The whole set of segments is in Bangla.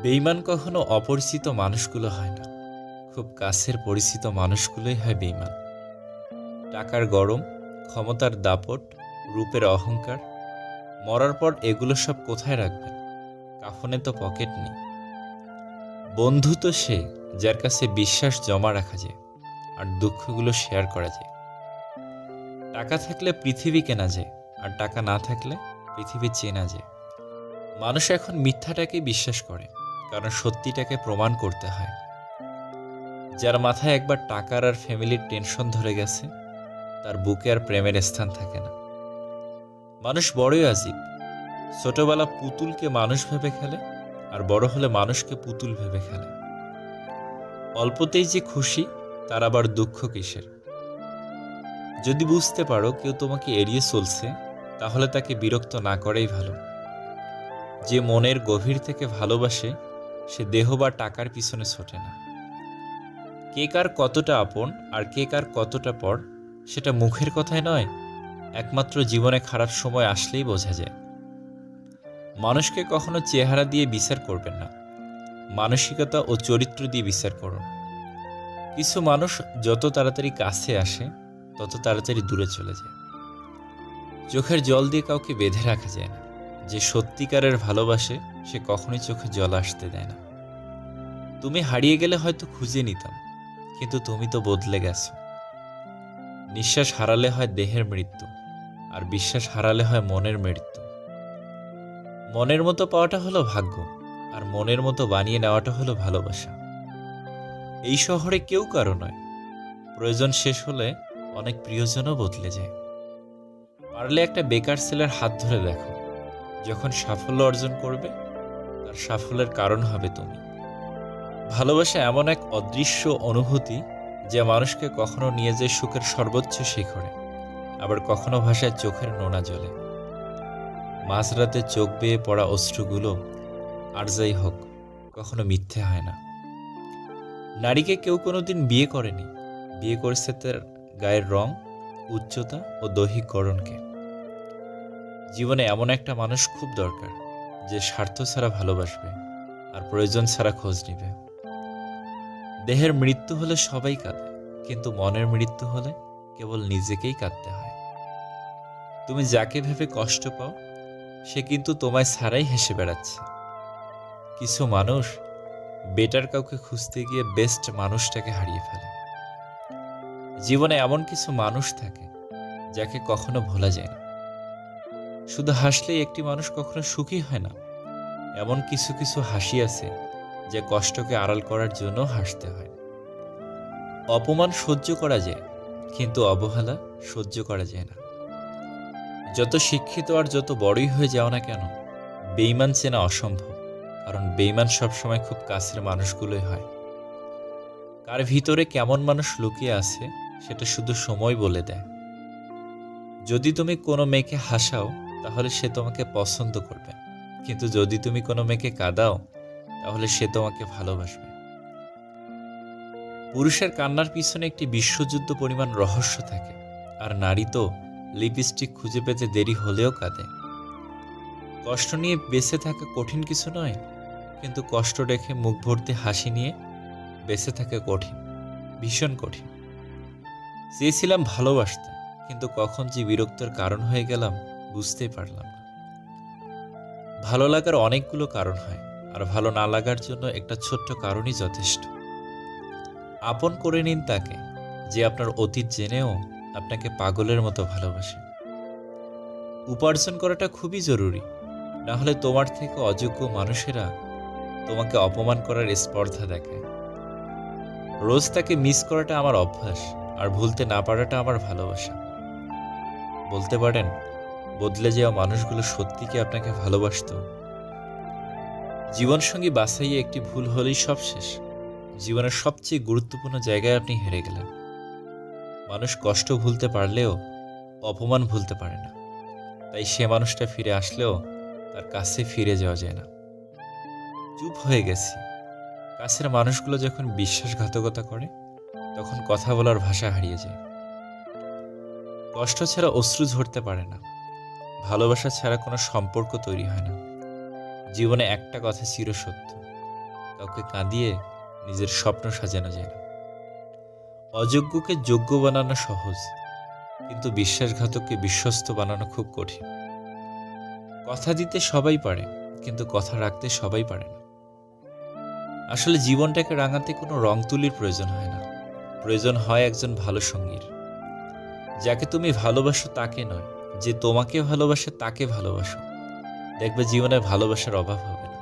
বেঈমান কখনো অপরিচিত মানুষগুলো হয় না, খুব কাছের পরিচিত মানুষগুলোই হয় বেঈমান। টাকার গরম, ক্ষমতার দাপট, রূপের অহংকার, মরার পর এগুলো সব কোথায় রাখবেন? কাফনে তো পকেট নেই। বন্ধু তো সে যার কাছে বিশ্বাস জমা রাখা যায় আর দুঃখগুলো শেয়ার করা যায়। টাকা থাকলে পৃথিবী কেনা যায়, আর টাকা না থাকলে পৃথিবী চেনা যায়। মানুষ এখন মিথ্যাটাকে বিশ্বাস করে, কারণ সত্যিটাকে প্রমাণ করতে হয়। যার মাথায় একবার টাকার আর ফ্যামিলির টেনশন ধরে গেছে, তার বুকে আর প্রেমের স্থান থাকে না। মানুষ বড়ই আজীব, ছোটবেলা পুতুলকে মানুষ ভেবে খেলে, আর বড় হলে মানুষকে পুতুল ভেবে খেলে। অল্পতেই যে খুশি, তার আবার দুঃখ কিসের? যদি বুঝতে পারো কেউ তোমাকে এড়িয়ে চলছে, তাহলে তাকে বিরক্ত না করাই ভালো। যে মনের গভীর থেকে ভালোবাসে, সে দেহ বা টাকার পিছনে ছোটে না। কে কার কতটা আপন আর কে কার কতটা পর, সেটা মুখের কথায় নয়, একমাত্র জীবনে খারাপ সময় আসলেই বোঝা যায়। মানুষকে কখনো চেহারা দিয়ে বিচার করবেন না, মানসিকতা ও চরিত্র দিয়ে বিচার করুন। কিছু মানুষ যত তাড়াতাড়ি কাছে আসে, তত তাড়াতাড়ি দূরে চলে যায়। চোখের জল দিয়ে কাউকে বেঁধে রাখা যায় না। যে সত্যিকারের ভালোবাসে, সে কখনোই চোখে জল আসতে দেয় না। তুমি হারিয়ে গেলে হয়তো খুঁজে নিতাম, কিন্তু তুমি তো বদলে গেছো। নিঃশ্বাস হারালে হয় দেহের মৃত্যু, আর বিশ্বাস হারালে হয় মনের মৃত্যু। মনের মতো পাওয়াটা হলো ভাগ্য, আর মনের মতো বানিয়ে নেওয়াটা হলো ভালোবাসা। এই শহরে কেউ কারো নয়, প্রয়োজন শেষ হলে অনেক প্রিয়জনও বদলে যায়। পারলে একটা বেকার ছেলের হাত ধরে দেখো, যখন সাফল্য অর্জন করবে, তার সাফল্যের কারণ হবে তুমি। ভালোবাসা এমন এক অদৃশ্য অনুভূতি, যা মানুষকে কখনো নিয়ে যায় সুখের সর্বোচ্চ শিখরে, আবার কখনো ভাষায় চোখের নোনা জলে। মাঝরাতে চোখ বেয়ে পড়া অশ্রুগুলো, আর যাই হোক, কখনো মিথ্যে হয় না। নারীকে কেউ কোনোদিন বিয়ে করেনি, বিয়ে করেছে তার গায়ের রং, উচ্চতা ও দৈহিক গড়নকে। জীবনে এমন একটা মানুষ খুব দরকার, যে স্বার্থ ছাড়া ভালোবাসবে আর প্রয়োজন ছাড়া খোঁজ নিবে। দেহের মৃত্যু হলে সবাই কাঁদে, কিন্তু মনের মৃত্যু হলে কেবল নিজেকেই কাঁদতে হয়। তুমি যাকে ভেবে কষ্ট পাও, সে কিন্তু তোমায় ছাড়াই হেসে বেড়াচ্ছে। কিছু মানুষ বেটার কাউকে খুঁজতে গিয়ে বেস্ট মানুষটাকে হারিয়ে ফেলে। জীবনে এমন কিছু মানুষ থাকে, যাকে কখনো ভোলা যায় না। শুধু হাসলেই একটি মানুষ কখনো সুখী হয় না। এমন কিছু কিছু হাসি আছে, যে কষ্টকে আড়াল করার জন্য হাসতে হয়। অপমান সহ্য করা যায়, কিন্তু অবহেলা সহ্য করা যায় না। যত শিক্ষিত আর যত বড়ই হয়ে যাও না কেন, বেঈমান চেনা অসম্ভব, কারণ বেঈমান সবসময় খুব কাছের মানুষগুলোই হয়। কার ভিতরে কেমন মানুষ লুকিয়ে আছে, সেটা শুধু সময় বলে দেয়। যদি তুমি কোনো মেয়েকে হাসাও, তাহলে সে তোমাকে পছন্দ করবে, কিন্তু যদি তুমি কোনো মেয়েকে কাঁদাও, তাহলে সে তোমাকে ভালোবাসবে। পুরুষের কান্নার পিছনে একটি বিশ্বযুদ্ধ পরিমাণ রহস্য থাকে, আর নারী তো লিপস্টিক খুঁজে পেতে দেরি হলেও কাঁদে। কষ্ট নিয়ে বেঁচে থাকা কঠিন কিছু নয়, কিন্তু কষ্ট রেখে মুখ ভর্তি হাসি নিয়ে বেঁচে থাকা কঠিন, ভীষণ কঠিন। চেয়েছিলাম ভালোবাসতে, কিন্তু কখন যে বিরক্তর কারণ হয়ে গেলাম, বুঝতেই পারলাম না। ভালো লাগার অনেকগুলো কারণ হয়, আর ভালো না লাগার জন্য একটা ছোট্ট কারণই যথেষ্ট। আপন করে নিন তাকে, যে আপনার অতীত জেনেও আপনাকে পাগলের মতো ভালোবাসে। উপার্জন করাটা খুবই জরুরি, না হলে তোমার থেকে অযোগ্য মানুষেরা তোমাকে অপমান করার স্পর্ধা দেখায়। রোজ তাকে মিস করাটা আমার অভ্যাস, আর ভুলতে না পারাটা আমার ভালোবাসা। বলতে পারেন, বদলে যাওয়া মানুষগুলো সত্যি কি আপনাকে ভালোবাসতো? জীবনসঙ্গী বাছাইয়ে একটি ভুল হলেই সব শেষ। জীবনের সবচেয়ে গুরুত্বপূর্ণ জায়গায় আপনি হেরে গেলেন। মানুষ কষ্ট ভুলতে পারলেও অপমান ভুলতে পারে না, তাই সে মানুষটা ফিরে আসলেও তার কাছে ফিরে যাওয়া যায় না। চুপ হয়ে গেছি। কাছের মানুষগুলো যখন বিশ্বাসঘাতকতা করে, তখন কথা বলার ভাষা হারিয়ে যায়। কষ্ট ছাড়া অশ্রু ঝরতে পারে না, ভালোবাসা ছাড়া কোনো সম্পর্ক তৈরি হয় না। জীবনে একটা কথা চিরসত্য, কাউকে কাঁদিয়ে নিজের স্বপ্ন সাজানো যায় না। অযোগ্যকে যোগ্য বানানো সহজ, কিন্তু বিশ্বাসঘাতককে বিশ্বস্ত বানানো খুব কঠিন। কথা দিতে সবাই পারে, কিন্তু কথা রাখতে সবাই পারে না। আসলে জীবনটাকে রাঙাতে কোনো রং তুলির প্রয়োজন হয় না, প্রয়োজন হয় একজন ভালো সঙ্গীর। যাকে তুমি ভালোবাসো তাকে নয়, যে তোমাকে ভালোবাসে তাকে ভালোবাসো। দেখবে জীবনে ভালোবাসার অভাব হবে না।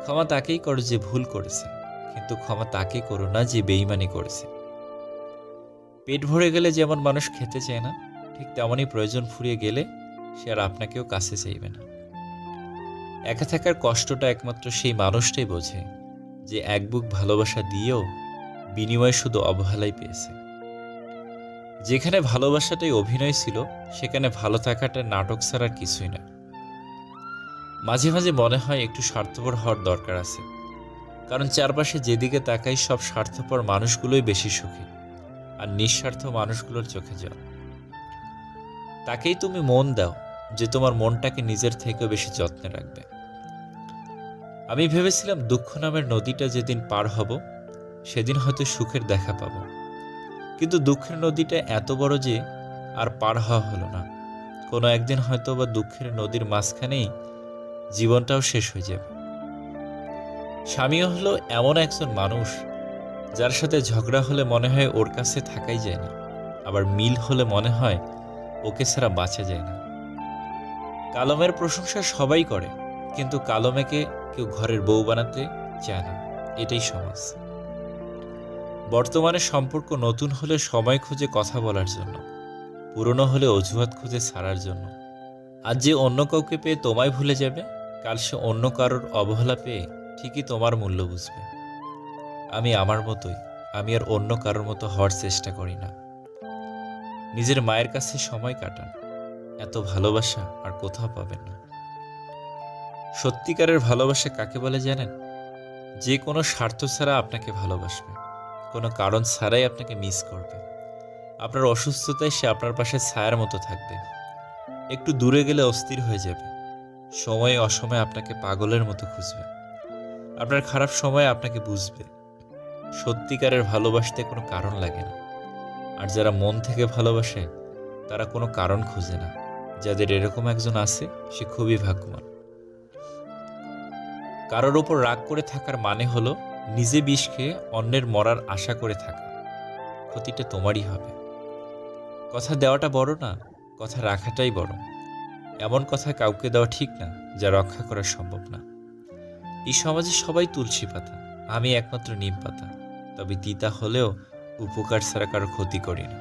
ক্ষমা তাকেই করো যে ভুল করেছে, কিন্তু ক্ষমা তাকে করো না যে বেইমানি করেছে। পেট ভরে গেলে যেমন মানুষ খেতে চায় না, ঠিক তেমনই প্রয়োজন ফুরিয়ে গেলে সে আর আপনাকেও কাছে চাইবে না। একা থাকার কষ্টটা একমাত্র সেই মানুষটাই বোঝে, যে এক বুক ভালোবাসা দিয়েও বিনিময়ে শুধু অবহেলাই পেয়েছে। যেখানে ভালোবাসাটাই অভিনয় ছিল, সেখানে ভালো থাকাটা নাটক ছাড়া আর কিছুই না। মাঝে মাঝে মনে হয় একটু স্বার্থপর হওয়ার দরকার আছে, কারণ চারপাশে যেদিকে তাকাই সব স্বার্থপর মানুষগুলোই বেশি সুখী, আর নিঃস্বার্থ মানুষগুলোর চোখে জল। তাকেই তুমি মন দাও, যে তোমার মনটাকে নিজের থেকেও বেশি যত্নে রাখবে। আমি ভেবেছিলাম দুঃখ নামের নদীটা যেদিন পার হব, সেদিন হয়তো সুখের দেখা পাব, কিন্তু দুঃখের নদীটা এত বড় যে আর পার হওয়া হলো না। কোনো একদিন হয়তো বা দুঃখের নদীর মাঝখানেই জীবনটাও শেষ হয়ে যাবে। স্বামীও হলো এমন একজন মানুষ, যার সাথে ঝগড়া হলে মনে হয় ওর কাছে থাকাই যায় না, আবার মিল হলে মনে হয় ওকে ছাড়া বাঁচা যায় না। কালমের প্রশংসা সবাই করে, কিন্তু কালমেকে কেউ ঘরের বউ বানাতে চায় না। এটাই সমাজ। বর্তমানে সম্পর্ক নতুন হলে সময় খুঁজে কথা বলার জন্য, পুরনো হলে অজুহাত খুঁজে ছাড়ার জন্য। আজ যে অন্য কাউকে পেয়ে তোমায় ভুলে যাবে, কাল সে অন্য কারোর অবহেলা পেয়ে ঠিকই তোমার মূল্য বুঝবে। আমি আমার মতোই, আমি আর অন্য কারোর মতো হওয়ার চেষ্টা করি না। নিজের মায়ের কাছে সময় কাটান, এত ভালোবাসা আর কোথাও পাবেন না। সত্যিকারের ভালোবাসা কাকে বলে জানেন? যে কোনো স্বার্থ ছাড়া আপনাকে ভালোবাসবে, কোনো কারণ ছাড়াই আপনাকে মিস করবে। আপনার অসুস্থতায় সে আপনার পাশে ছায়ার মতো থাকবে, একটু দূরে গেলে অস্থির হয়ে যাবে, সময়ে অসময়ে আপনাকে পাগলের মতো খুঁজবে, আপনার খারাপ সময়ে আপনাকে বুঝবে। সত্যিকারের ভালোবাসতে কোনো কারণ লাগে না, আর যারা মন থেকে ভালোবাসে তারা কোনো কারণ খুঁজে না। যাদের এরকম একজন আছে, সে খুবই ভাগ্যবান। কারোর ওপর রাগ করে থাকার মানে হলো নিজে বিষ খেয়ে অন্যের মরার আশা করে থাকা। ক্ষতিটা তোমারই হবে। কথা দেওয়াটা বড় না, কথা রাখাটাই বড়। এমন কথা কাউকে দেওয়া ঠিক না যা রক্ষা করা সম্ভব না। এই সমাজে সবাই তুলসী পাতা, আমি একমাত্র নিম পাতা। তবে তিতা হলেও উপকার ছাড়া কারো ক্ষতি করি না।